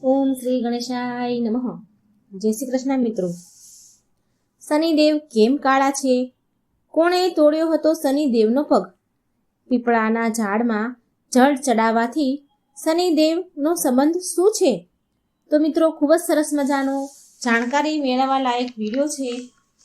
ઓમ શ્રી ગણેશાય નમઃ. જય શ્રી કૃષ્ણ મિત્રો. શનિદેવ કેમ કાળા છે? કોણે તોડ્યો હતો શનિદેવનો પગ? પીપળાના ઝાડમાં જળ ચડાવવાથી શનિદેવનો સંબંધ શું છે? તો મિત્રો ખૂબ જ સરસ મજાનો જાણકારી મેળવવા લાયક વિડીયો છે.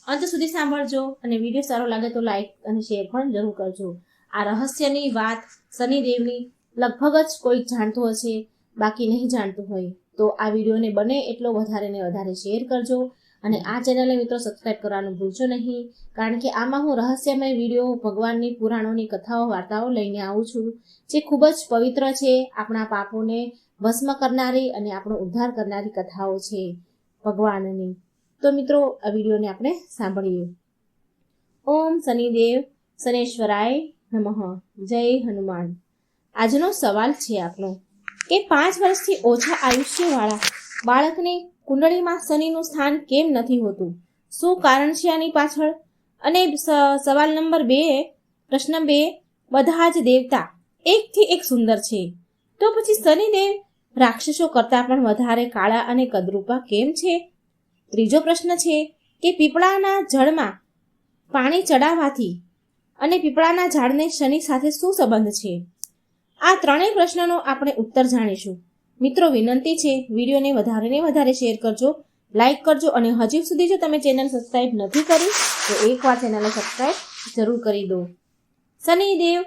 અંત સુધી સાંભળજો અને વિડીયો સારો લાગે તો લાઈક અને શેર પણ જરૂર કરજો. આ રહસ્યની વાત શનિદેવની લગભગ જ કોઈ જાણતું હશે, બાકી નહીં જાણતું હોય તો આ વિડીયોને બને એટલો વધારે ને વધારે શેર કરજો. અને આ ચેનલને મિત્રો સબસ્ક્રાઈબ કરવાનું ભૂલશો નહીં, કારણ કે આમાં હું રહસ્યમય વિડીયો, ભગવાનની પુરાણોની કથાઓ, વાર્તાઓ લઈને આવું છું, જે ખૂબ જ પવિત્ર છે, આપણા પાપોને ભસ્મ કરનારી અને આપણો ઉદ્ધાર કરનારી કથાઓ છે ભગવાનની. તો મિત્રો આ વિડીયોને આપણે સાંભળીએ. ઓમ શનિદેવ શનેશ્વરાય નમઃ. જય હનુમાન. આજનો સવાલ છે આપનો કે 5 વર્ષથી ઓછા આયુષ્યવાળા બાળકને કુંડળીમાં શનિનું સ્થાન કેમ નથી હોતું? શું કારણ છે આની પાછળ? અને સવાલ નંબર 2, પ્રશ્ન 2, બધા જ દેવતા એકથી એક સુંદર છે, તો પછી શનિદેવ રાક્ષસો કરતાં પણ વધારે કાળા અને કદરૂપા કેમ છે? ત્રીજો પ્રશ્ન છે કે પીપળાના જળમાં પાણી ચડાવવાથી અને પીપળાના ઝાડને શનિ સાથે શું સંબંધ છે? આ ત્રણેય પ્રશ્નનો આપણે ઉત્તર જાણીશું. મિત્રો વિનંતી છે, વિડીયોને વધારે ને વધારે શેર કરજો, લાઈક કરજો અને હજી સુધી જો તમે ચેનલ સબસ્ક્રાઈબ નથી કરી તો એકવાર ચેનલને સબસ્ક્રાઈબ જરૂર કરી દો. શનિદેવ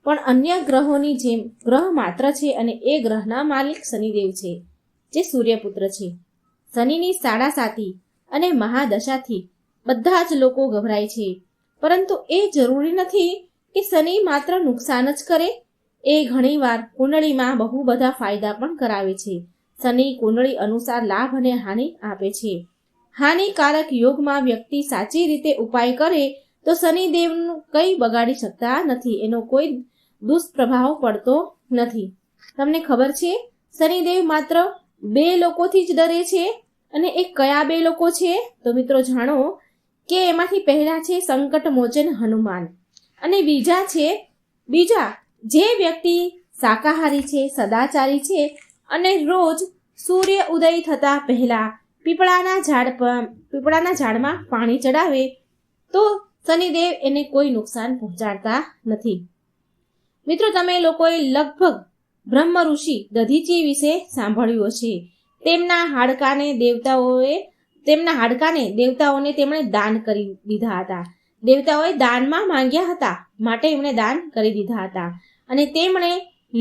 પણ અન્ય ગ્રહોની જેમ ગ્રહ માત્ર છે અને એ ગ્રહના માલિક શનિદેવ છે, જે સૂર્યપુત્ર છે. શનિની સાડાસાતી અને મહાદશાથી બધા જ લોકો ગભરાય છે, પરંતુ એ જરૂરી નથી કે શનિ માત્ર નુકસાન જ કરે. એ ઘણીવાર કુંડળીમાં બહુ બધા ફાયદા પણ કરાવે છે. શનિ કુંડળી અનુસાર લાભ અને હાનિ આપે છે. હાનિકારક યોગમાં વ્યક્તિ સાચી રીતે ઉપાય કરે તો શનિદેવનું કંઈ બગાડી શકતા નથી, એનો કોઈ દુષ્પ્રભાવ પડતો નથી. તમને ખબર છે શનિદેવ માત્ર 2 લોકોથી જ ડરે છે, અને એ કયા 2 લોકો છે? તો મિત્રો જાણો કે એમાંથી પહેલા છે સંકટ મોચન હનુમાન, અને બીજા જે વ્યક્તિ શાકાહારી છે, સદાચારી છે અને રોજ સૂર્ય ઉદય થતા પહેલા પીપળાના ઝાડમાં પાણી ચડાવે તો શનિદેવ એને કોઈ નુકસાન પહોંચાડતા નથી. મિત્રો તમે લોકોએ લગભગ બ્રહ્મ ઋષિ દધીચી વિશે સાંભળ્યું હશે. તેમના હાડકાને દેવતાઓને તેમણે દાન કરી દીધા હતા. દેવતાઓએ દાનમાં માંગ્યા હતા, માટે એમણે દાન કરી દીધા હતા. અને તેમણે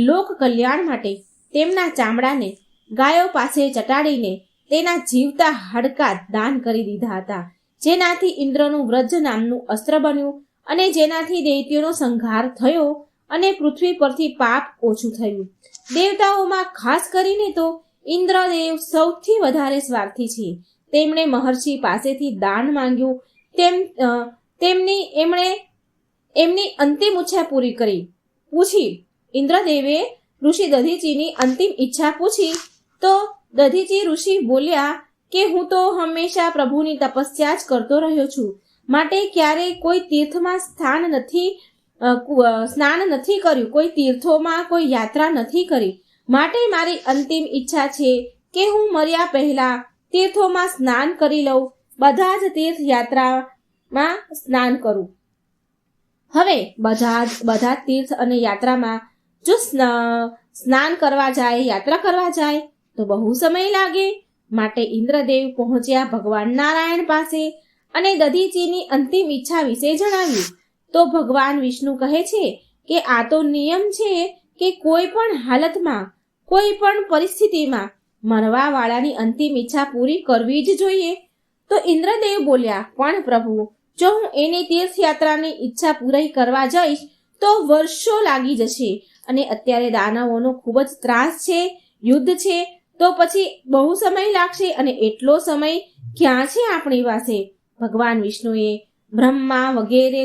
લોક કલ્યાણ માટે તેમના ચામડાને ગાયો પાસે ચટાડીને તેના જીવતા હાડકા દાન કરી દીધા હતા, જેનાથી ઇન્દ્રનું વ્રજ નામનું અસ્ત્ર બન્યું અને જેનાથી દૈત્યોનો સંહાર થયો અને પૃથ્વી પરથી પાપ ઓછું થયું. દેવતાઓમાં ખાસ કરીને તો ઇન્દ્રદેવ સૌથી વધારે સ્વાર્થી છે. તેમણે મહર્ષિ પાસેથી દાન માંગ્યું, એમની અંતિમ ઈચ્છા પૂછી. ઇન્દ્રદેવે ઋષિ દધીચીની અંતિમ ઈચ્છા પૂછી તો દધીચી ઋષિ બોલ્યા કે હું તો હંમેશા પ્રભુની તપસ્યા જ કરતો રહ્યો છું, માટે ક્યારેય કોઈ તીર્થમાં સ્નાન નથી કર્યું, કોઈ તીર્થોમાં કોઈ યાત્રા નથી કરી. માટે મારી અંતિમ ઈચ્છા છે કે હું મર્યા પહેલા તીર્થોમાં સ્નાન કરી લઉં, બધા જ તીર્થ યાત્રામાં સ્નાન કરું. હવે બધા તીર્થ અને યાત્રામાં જો સ્નાન કરવા જાય, યાત્રા કરવા જાય તો બહુ સમય લાગે. માટે ઇન્દ્રદેવ પહોંચ્યા ભગવાન નારાયણ પાસે અને દધીચીની અંતિમ ઈચ્છા વિશે જણાવ્યું. તો ભગવાન વિષ્ણુ કહે છે કે આ તો નિયમ છે કે કોઈ પણ હાલતમાં, કોઈ પણ પરિસ્થિતિમાં મરવાવાળાની અંતિમ ઈચ્છા પૂરી કરવી જ જોઈએ. તો ઇન્દ્રદેવ બોલ્યા, પણ પ્રભુ, જો હું એની તીર્થયાત્રાની ઈચ્છા પૂરી કરવા જઈશ તો વર્ષો લાગી જશે, અને અત્યારે દાનવોનો ખૂબ જ ત્રાસ છે, યુદ્ધ છે, તો પછી બહુ સમય લાગશે, અને એટલો સમય ક્યાં છે આપણી પાસે? ભગવાન વિષ્ણુએ બ્રહ્મા વગેરે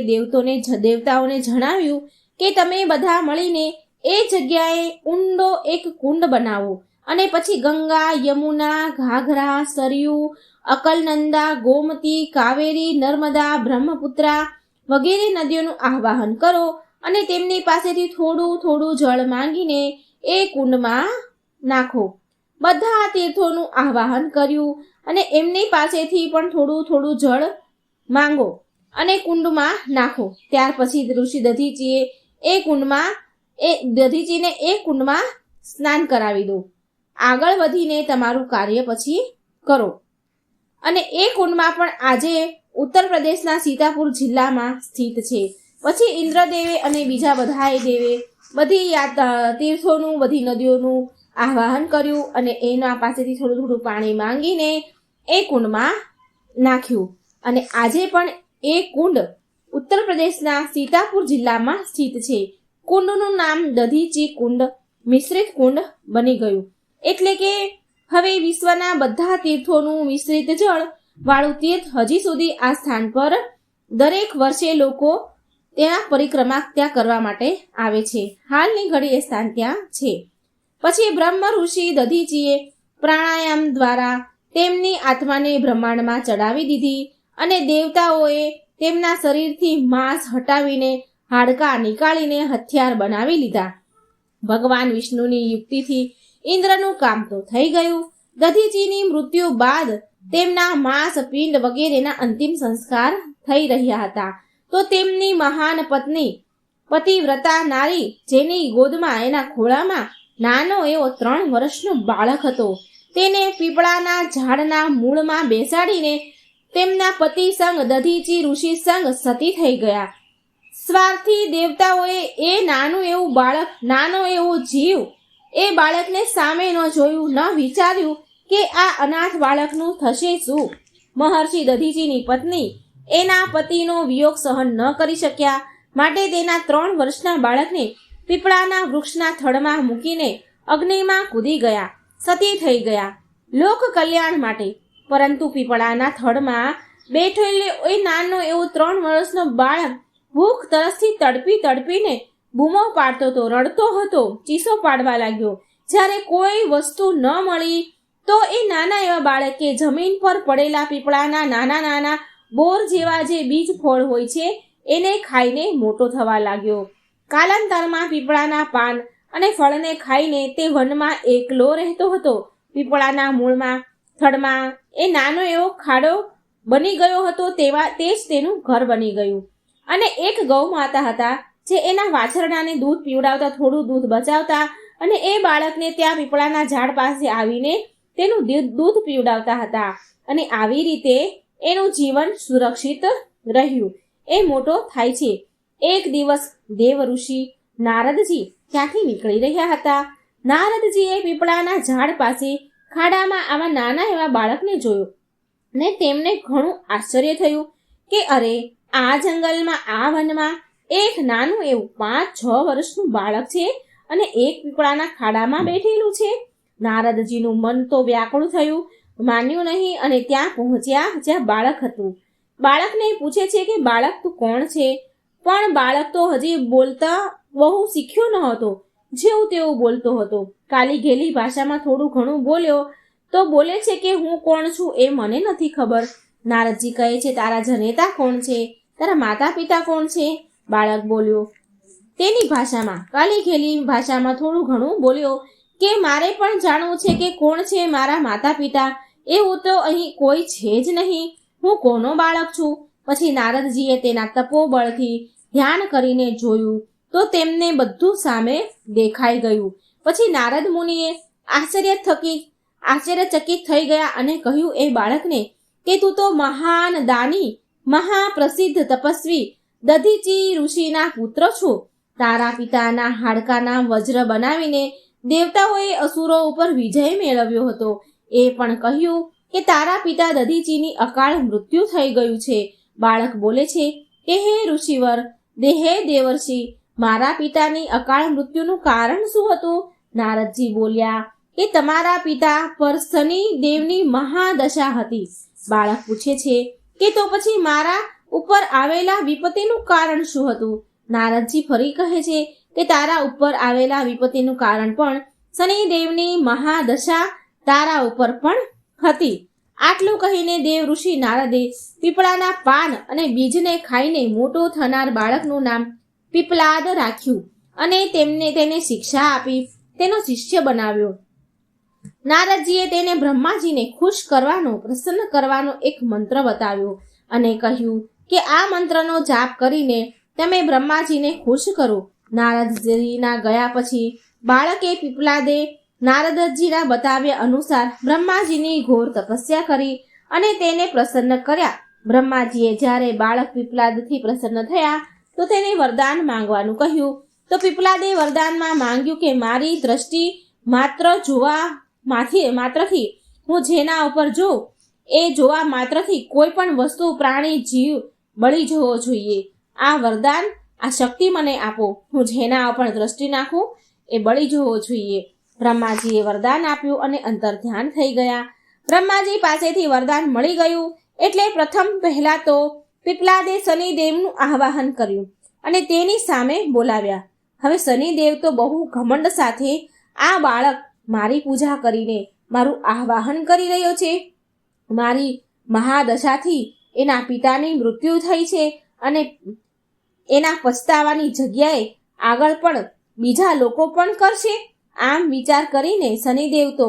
દેવતાઓને જણાવ્યું કે તમે બધા મળીને એ જગ્યાએ ઊંડો એક કુંડ બનાવો અને પછી ગંગા, યમુના, ઘાઘરા, સરયુ, અકલનંદા, ગોમતી, કાવેરી, નર્મદા, બ્રહ્મપુત્રા વગેરે નદીઓનું આવાહન કરો અને તેમની પાસેથી થોડું થોડું જળ માંગીને એ કુંડમાં નાખો. બધા તીર્થોનું આવાહન કર્યું અને એમની પાસેથી પણ થોડું થોડું જળ માંગો અને કુંડમાં નાખો. ત્યાર પછી ઋષિ દધીચીએ એ કુંડમાં સ્નાન કરાવી દો. આગળ વધીને તમારું કાર્ય પછી કરો. અને એ કુંડમાં પણ આજે ઉત્તર પ્રદેશના સીતાપુર જિલ્લામાં સ્થિત છે. પછી ઇન્દ્રદેવે અને બીજા બધાએ દેવે બધી તીર્થોનું, બધી નદીઓનું આવાહન કર્યું અને એના પાસેથી થોડું થોડું પાણી માંગીને એ કુંડમાં નાખ્યું. અને આજે પણ એ કુંડ ઉત્તર પ્રદેશના સીતાપુર જિલ્લામાં સ્થિત છે. કુંડનું નામ દધીચી કુંડ મિશ્રિત કુંડ બની ગયું. એટલે કે હવે વિશ્વના બધા તીર્થોનું મિશ્રિત જળ વાળું તીર્થ હજી સુધી આ સ્થાન પર દરેક વર્ષે લોકો ત્યાં પરિક્રમા ત્યાં કરવા માટે આવે છે. હાલની ઘડી એ સ્થાન ત્યાં છે. પછી બ્રહ્મ ઋષિ દધીચીએ પ્રાણાયામ દ્વારા તેમની આત્માને બ્રહ્માંડમાં ચડાવી દીધી અને દેવતાઓએ તેમના શરીરથી માંસ હટાવીને હાડકાં નીકાળીને હથિયાર બનાવી લીધા. ભગવાન વિષ્ણુની યુક્તિથી ઇન્દ્રનું કામ તો થઈ ગયું. દધીચીની મૃત્યુ બાદ તેમના માંસ, પિંડ વગેરેના અંતિમ સંસ્કાર થઈ રહ્યા હતા. તો તેમની મહાન પત્ની પતિવ્રતા નારી, જેની ગોદમાં, એના ખોળામાં નાનો એવો 3 વર્ષનો બાળક હતો, તેને પીપળાના ઝાડના મૂળમાં બેસાડીને તેમના પતિ સંગ દધીચી ઋષિ સંગ સતી થઈ ગયા. સ્વાર્થી દેવતાઓએ એ નાનું એવું બાળક, નાનો એવો જીવ, એ બાળકને સામે ન જોયું, ન વિચાર્યું કે આ અનાથ બાળકનું થશે શું. મહર્ષિ દધીચીની પત્ની એના પતિનો વિયોગ સહન ન કરી શક્યા, માટે તેના 3 વર્ષના બાળકને પીપળાના વૃક્ષના થડમાં મૂકીને અગ્નિમાં કૂદી ગયા, સતી થઈ ગયા લોક કલ્યાણ માટે. પરંતુ પીપળાના થડમાં બેઠેલો એ નાનો એવો 3 વર્ષનો બાળક ભૂખ તરસથી તડપીને બૂમો પાડતો હતો, રડતો હતો, ચીસો પાડવા લાગ્યો. જ્યારે કોઈ વસ્તુ ન મળી તો એ નાના એવા બાળકે જમીન પર પડેલા પીપળાના નાના નાના બોર જેવા જે બીજ ફળ હોય છે એને ખાઈને મોટો થવા લાગ્યો. કાલાંતરમાં પીપળાના પાન અને ફળને ખાઈને તે વનમાં એકલો રહેતો હતો. પીપળાના મૂળમાં, થડમાં એ નાનો એવો ખાડો બની ગયો હતો, તે જ તેનું ઘર બની ગયું. અને એક ગૌ માતા હતા જે એના વાછરડાને દૂધ પીવડાવતા, થોડું દૂધ બચાવતા અને એ બાળકને ત્યાં પીપળાના ઝાડ પાસે આવીને તેનું દૂધ પીવડાવતા હતા. અને આવી રીતે એનું જીવન સુરક્ષિત રહ્યું. એ મોટો થાય છે. એક દિવસ દેવ ઋષિ નારદજી ત્યાંથી નીકળી રહ્યા હતા. નારદજીએ પીપળાના ઝાડ પાસે ખાડામાં આવા નાના એવા બાળકને જોયો ને તેમને ઘણું આશ્ચર્ય થયું કે અરે, આ જંગલમાં, આ વનમાં એક નાનું એવું 5-6 વર્ષનું બાળક છે અને એક પીપળાના ખાડામાં બેઠેલું છે. નારદજીનું મન તો વ્યાકુળ થયું, માન્યું નહીં અને ત્યાં પહોંચ્યા જ્યાં બાળક હતું. બાળકને પૂછે છે કે બાળક તું કોણ છે? પણ બાળક તો હજી બોલતા બહુ શીખ્યો ન હતો, જેવું તેવું બોલતો હતો. કાલી ઘેલી ભાષામાં થોડું ઘણું બોલ્યો તો બોલે છે કે હું કોણ છું એ મને નથી ખબર. નારદજી કહે છે તારા જનેતા કોણ છે? તારા માતા પિતા કોણ છે? બાળક બોલ્યો તેની ભાષામાં, કાલી ઘેલી ભાષામાં થોડું ઘણું બોલ્યો કે મારે પણ જાણવું છે કે કોણ છે મારા માતા પિતા. એવું તો અહીં કોઈ છે જ નહીં, હું કોનો બાળક છું? પછી નારદજીએ તેના તપોબળથી ધ્યાન કરીને જોયું તો તેમને બધું સામે દેખાઈ ગયું. પછી નારદ મુનિએ આશ્ચર્યચકિત થઈ ગયા અને કહ્યું એ બાળકને કે તું તો મહાન દાની, મહાપ્રસિદ્ધ તપસ્વી દધીચી ઋષિના પુત્ર છો. તારા પિતાના હાડકાના વજ્ર બનાવીને દેવતાઓએ અસુરો ઉપર વિજય મેળવ્યો હતો. એ પણ કહ્યું કે તારા પિતા દધીચીની અકાળ મૃત્યુ થઈ ગયું છે. બાળક બોલે છે કે હે ઋષિવર, હે દેવર્ષિ, મારા પિતાની અકાળ મૃત્યુનું કારણ શું હતું? નારદજી બોલ્યા કે તમારા પિતા પર શનિ દેવની મહાદશા હતી. બાળક પૂછે છે કે તો પછી મારા ઉપર આવેલા વિપત્તિનું કારણ શું હતું? નારદજી ફરી કહે છે કે તારા ઉપર આવેલા વિપત્તિનું કારણ પણ શનિદેવની મહાદશા તારા ઉપર પણ હતી. આટલું કહીને દેવ ઋષિ નારદે પીપળાના પાન અને બીજને ખાઈને મોટો થનાર બાળકનું નામ પીપલાદ રાખ્યું અને તેને શિક્ષા આપી તેનો શિષ્ય બનાવ્યો. નારદજીએ તેને બ્રહ્માજીને ખુશ કરવાનો, પ્રસન્ન કરવાનો એક મંત્ર બતાવ્યો અને કહ્યું કે આ મંત્રનો જાપ કરીને તમે બ્રહ્માજીને ખુશ કરો. નારદજીના ગયા પછી બાળકે પીપલાદે નારદજીના બતાવ્યા અનુસાર બ્રહ્માજીની ઘોર તપસ્યા કરી અને તેને પ્રસન્ન કર્યા. બ્રહ્માજીએ જ્યારે બાળક પીપલાદથી પ્રસન્ન થયા તો તેને વરદાન માંગવાનું કહ્યું. તો પીપલાદે વરદાનમાં માંગ્યું કે મારી દ્રષ્ટિ માત્રથી હું જેના ઉપર જોઉં એ જોવા માત્રથી કોઈ પણ વસ્તુ, પ્રાણી, જીવ બળી જવો જોઈએ. આ વરદાન, આ શક્તિ મને આપો. હું જેના ઉપર દ્રષ્ટિ નાખું એ બળી જવો જોઈએ. બ્રહ્માજીએ વરદાન આપ્યું અને અંતર ધ્યાન થઈ ગયા. બ્રહ્માજી પાસેથી વરદાન મળી ગયું એટલે પ્રથમ પહેલા તો પીપલાદે શનિદેવનું આવાહન કર્યું અને તેની સામે બોલાવ્યા. હવે શનિદેવ તો બહુ ઘમંડ સાથે આ બાળક મારી પૂજા કરીને મારું આવાહન કરી રહ્યો છે. મારી મહાદશાથી એના પિતાની મૃત્યુ થઈ છે અને એના પછતાવાની જગ્યાએ આગળ પણ બીજા લોકો પણ કરશે. આમ વિચાર કરીને શનિદેવ તો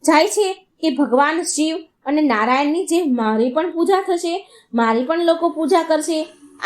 જાય છે કે ભગવાન શિવ અને નારાયણની જે મારી પણ પૂજા થશે, મારી પણ લોકો પૂજા કરશે.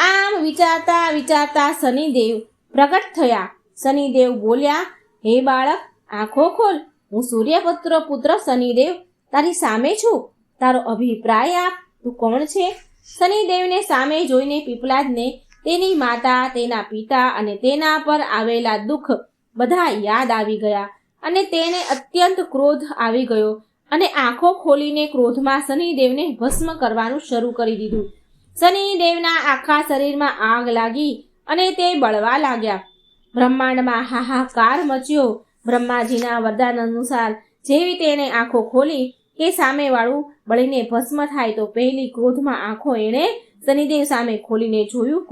આમ વિચારતા વિચારતા શનિદેવ પ્રગટ થયા. શનિદેવ બોલ્યા, હે બાળક, આંખો ખોલ. હું સૂર્યપુત્ર શનિદેવ તારી સામે છું. તારો અભિપ્રાય આપ. તું કોણ છે? શનિદેવને સામે જોઈને પીપલાદને તેની માતા, તેના પિતા અને તેના પર આવેલા દુઃખ બધા યાદ આવી ગયા અને તેને અત્યંત ક્રોધ આવી ગયો અને આંખો ખોલીને ક્રોધમાં શનિદેવને ભસ્મ કરવાનું શરૂ કરી દીધું. શનિદેવના આખા શરીરમાં આગ લાગી અને તે બળવા લાગ્યા. બ્રહ્માંડમાં હાહાકાર મચ્યો. બ્રહ્માજીના વરદાન અનુસાર જેવી તેને આંખો ખોલી કે સામેવાળું બળીને ભસ્મ થાય તો પહેલી ક્રોધમાં આંખો એણે શનિદેવ સામે ખોલીને જોયું.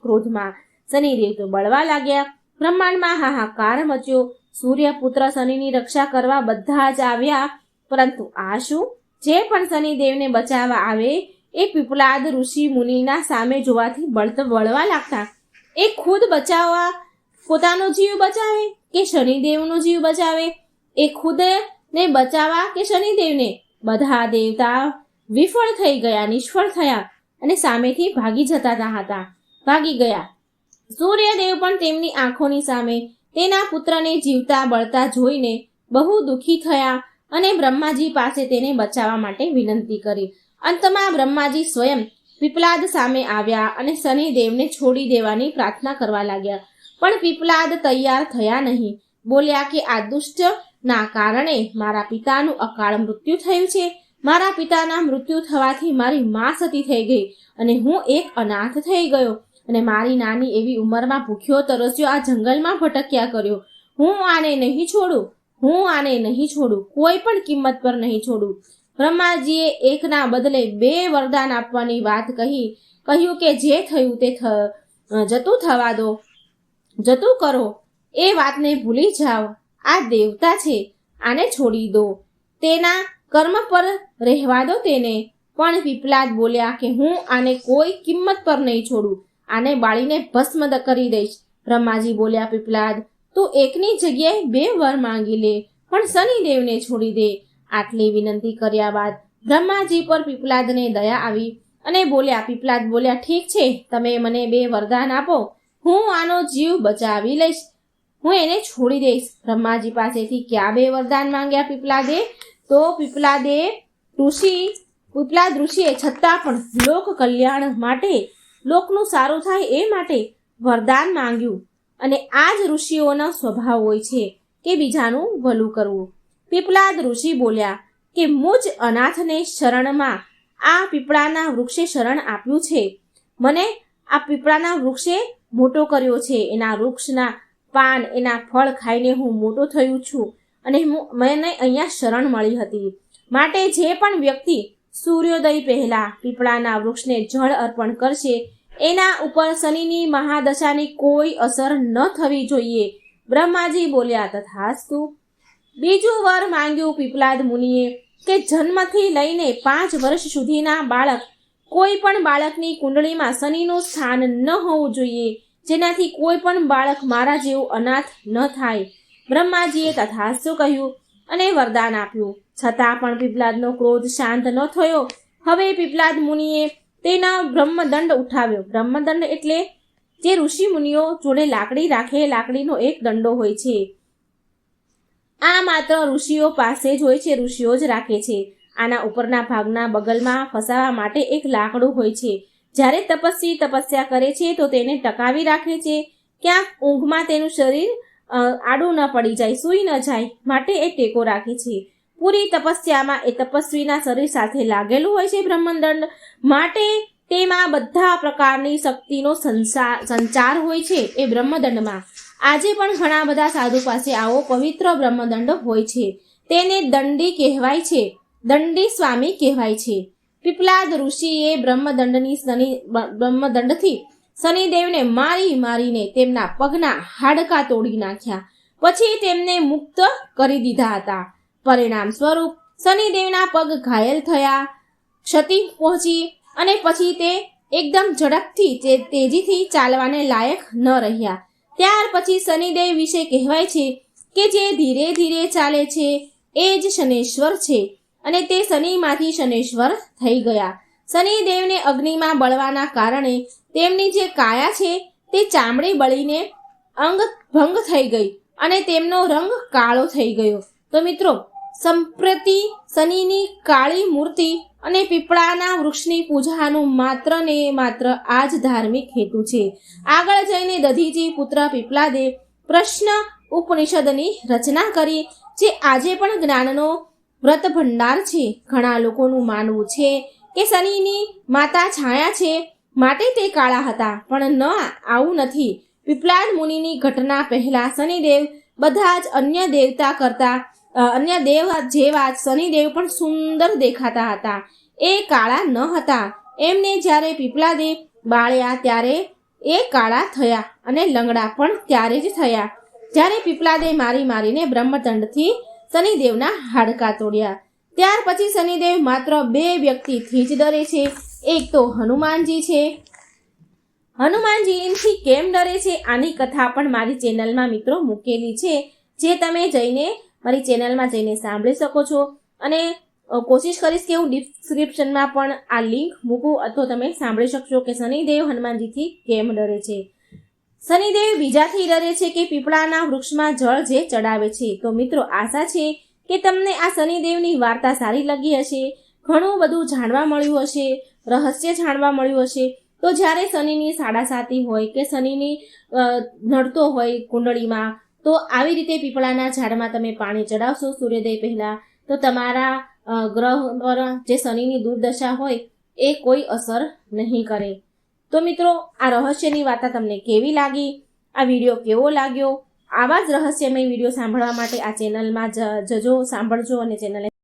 ક્રોધમાં શનિદેવ તો બળવા લાગ્યા. બ્રહ્માંડમાં હાહાકાર મચ્યો. સૂર્યપુત્ર શનિની રક્ષા કરવા બધા જ આવ્યા, પરંતુ આ શું? જે પણ શનિદેવને બચાવવા આવે એ પીપલાદ ઋષિ મુનિના સામે જોવાથી બળવા લાગતા. એ ખુદ બચાવવા પોતાનો જીવ બચાવે કે શનિદેવનો જીવ બચાવે? એ ખુદને બચાવવા કે શનિદેવને? બધા દેવતા વિફળ થઈ ગયા, નિષ્ફળ થયા અને સામેથી ભાગી ગયા. સૂર્યદેવ પણ તેમની આંખોની સામે તેના પુત્રને જીવતા બળતા જોઈને બહુ દુઃખી થયા અને બ્રહ્માજી પાસે તેને બચાવવા માટે વિનંતી કરી. અંતમાં બ્રહ્માજી સ્વયં પીપલાદ સામે આવ્યા અને શનિદેવને છોડી દેવાની પ્રાર્થના કરવા લાગ્યા. પણ પીપલાદ તૈયાર થયા નહીં. બોલ્યા કે આ દુષ્ટના કારણે મારા પિતાનું અકાળ મૃત્યુ થયું છે. મારા પિતાના મૃત્યુ થવાથી મારી માં સતી થઈ ગઈ અને હું એક અનાથ થઈ ગયો અને મારી નાની એવી ઉંમરમાં ભૂખ્યો તરસ્યો આ જંગલમાં ભટક્યા કર્યો. હું આને નહીં છોડું, કોઈ પણ કિંમત પર નહીં છોડું. બ્રહ્માજીએ એકના બદલે 2 વરદાન આપવાની વાત કહ્યું કે જે થયું તે જતું કરો. એ વાતને ભૂલી જાઓ. આ દેવતા છે, આને છોડી દો. તેના કર્મ પર રહેવા દો તેને. પણ પીપલાદ બોલ્યા કે હું આને કોઈ કિંમત પર નહીં છોડું. આને બાળીને ભસ્મ કરી દઈશ. બ્રહ્માજી બોલ્યા, પીપલાદ, તું એકની જગ્યાએ 2 વર માંગી લે, પણ શનિદેવને છોડી દે. આટલી વિનંતી કર્યા બાદ બ્રહ્માજી પર પીપલાદને દયા આવી અને પીપલાદ બોલ્યા, ઠીક છે, તમે મને 2 વરદાન આપો, હું આનો જીવ બચાવી લઈશ, હું એને છોડી દઈશ. બ્રહ્માજી પાસેથી ક્યાં 2 વરદાન માંગ્યા પીપલાદે? તો પીપલાદ ઋષિએ છતાં પણ લોક કલ્યાણ માટે, લોકનું સારું થાય એ માટે વરદાન માંગ્યું. અને આ જ ઋષિઓનો સ્વભાવ હોય છે કે બીજાનું ભલું કરવું. પીપલાદ ઋષિ બોલ્યા કે મુજ અનાથને શરણમાં આ પીપળાના વૃક્ષે શરણ આપ્યું છે. મને આ પીપળાના વૃક્ષે મોટો કર્યો છે. એના વૃક્ષના પાન, એના ફળ ખાઈને હું મોટો થયું છું અને મને અહીંયા શરણ મળી હતી. માટે જે પણ વ્યક્તિ સૂર્યોદય પહેલા પીપળાના વૃક્ષને જળ અર્પણ કરશે એના ઉપર શનિની મહાદશાની કોઈ અસર ન થવી જોઈએ. બ્રહ્માજી બોલ્યા, તથાસ્તુ. બીજું વર માંગ્યું પીપલાદ મુનિએ કે જન્મથી લઈને 5 વર્ષ સુધીના બાળક, કોઈ પણ બાળકની કુંડળીમાં શનિનું સ્થાન ન હોવું જોઈએ, જેનાથી કોઈ પણ બાળક મારા જેવું અનાથ ન થાય. બ્રહ્માજીએ તથાસ્તુ કહ્યું. અને વરદાન આપ્યું. છતાં પણ પીપલાદનો ક્રોધ શાંત ન થયો. હવે પીપલાદ મુનિએ તેના બ્રહ્મદંડ ઉઠાવ્યો. બ્રહ્મદંડ એટલે જે ઋષિ મુનિઓ જોડે લાકડી રાખે, લાકડીનો એક દંડો હોય છે. આ માત્ર ઋષિઓ પાસે જ હોય છે, ઋષિઓ જ રાખે છે. આના ઉપરના ભાગના બગલમાં ફસાવા માટે એક લાકડું હોય છે. જ્યારે તપસ્વી તપસ્યા કરે છે તો તેને ટકાવી રાખે છે. ક્યાંક ઊંઘમાં તેનું શરીર આડું ન પડી જાય, સૂઈ ન જાય, માટે એ ટેકો રાખે છે. પૂરી તપસ્યામાં એ તપસ્વીના શરીર સાથે લાગેલું હોય છે બ્રહ્મદંડ, માટે તેમાં બધા પ્રકારની શક્તિનો સંચાર હોય છે એ બ્રહ્મદંડમાં. આજે પણ ઘણા બધા સાધુ પાસે આવો પવિત્ર બ્રહ્મદંડ હોય છે. તેને દંડી કહેવાય છે, દંડી સ્વામી કહેવાય છે. પીપલાદ ઋષિએ બ્રહ્મદંડથી શનિદેવને મારીને તેમના પગના હાડકાં તોડી નાખ્યા. પછી તેમને મુક્ત કરી દીધા હતા. પરિણામ સ્વરૂપ શનિદેવના પગ ઘાયલ થયા, ક્ષતિ પહોંચી અને પછી તે એકદમ ઝડપથી તેજીથી ચાલવાને લાયક ન રહ્યા. ત્યાર પછી શનિદેવ વિશે કહેવાય છે કે જે ધીરે ધીરે ચાલે છે એ જ શનેશ્વર છે અને તે શનિમાંથી શનેશ્વર થઈ ગયા. શનિદેવને અગ્નિમાં બળવાના કારણે તેમની જે કાયા છે તે ચામડી બળીને અંગ ભંગ થઈ ગઈ અને તેમનો રંગ કાળો થઈ ગયો. તો મિત્રો, સંપ્રતિ શનિની કાળી મૂર્તિ અને પીપળાના વૃક્ષની પૂજાનું માત્ર ને માત્ર આ જ ધાર્મિક હેતુ છે. આગળ જઈને દધીજી પુત્ર પીપલાદે પ્રશ્ન ઉપનિષદની રચના કરી, જે આજે પણ જ્ઞાનનો વ્રત ભંડાર છે. ઘણા લોકોનું માનવું છે કે શનિની માતા છાયા છે માટે તે કાળા હતા, પણ આવું નથી. પીપલાદ મુનિની ઘટના પહેલા શનિદેવ બધા જ અન્ય દેવતા કરતા અન્ય દેવ જેવા શનિદેવ પણ સુંદર દેખાતા હતા. એ કાળા ન હતા. એમને જ્યારે પીપલાદે બાળ્યા ત્યારે એ કાળા થયા અને લંગડા પણ ત્યારે જ થયા જ્યારે પીપલાદે મારીને બ્રહ્મદંડથી શનિદેવના હાડકાં તોડ્યા. ત્યાર પછી શનિદેવ માત્ર 2 વ્યક્તિથી જ ડરે છે. એક તો હનુમાનજી છે. હનુમાનજીથી કેમ ડરે છે આની કથા પણ મારી ચેનલમાં મિત્રો મૂકેલી છે, જે તમે જઈને મારી ચેનલમાં જઈને સાંભળી શકો છો. અને કોશિશ કરીશ કે હું ડિસ્ક્રિપ્શનમાં પણ આ લિંક મૂકું, અથવા તમે સાંભળી શકશો કે શનિદેવ હનુમાનજીથી કેમ ડરે છે. શનિદેવ બીજાથી ડરે છે કે પીપળાના વૃક્ષમાં જળ જે ચડાવે છે. તો મિત્રો, આશા છે કે તમને આ શનિદેવની વાર્તા સારી લાગી હશે, ઘણું બધું જાણવા મળ્યું હશે, રહસ્ય જાણવા મળ્યું હશે. તો જ્યારે શનિની સાડાસાતી હોય કે શનિની નડતો હોય કુંડળીમાં, તો આવી રીતે પીપળાના ઝાડમાં તમે પાણી ચડાવશો સૂર્યોદય પહેલાં, તો તમારા ગ્રહ પર જે શનિની દુર્દશા હોય એ કોઈ અસર નહીં કરે. તો મિત્રો, આ રહસ્યની વાર્તા તમને કેવી લાગી? આ વિડીયો કેવો લાગ્યો? આવા જ રહસ્યમય વિડીયો સાંભળવા માટે આ ચેનલમાં જજો, સાંભળજો અને ચેનલને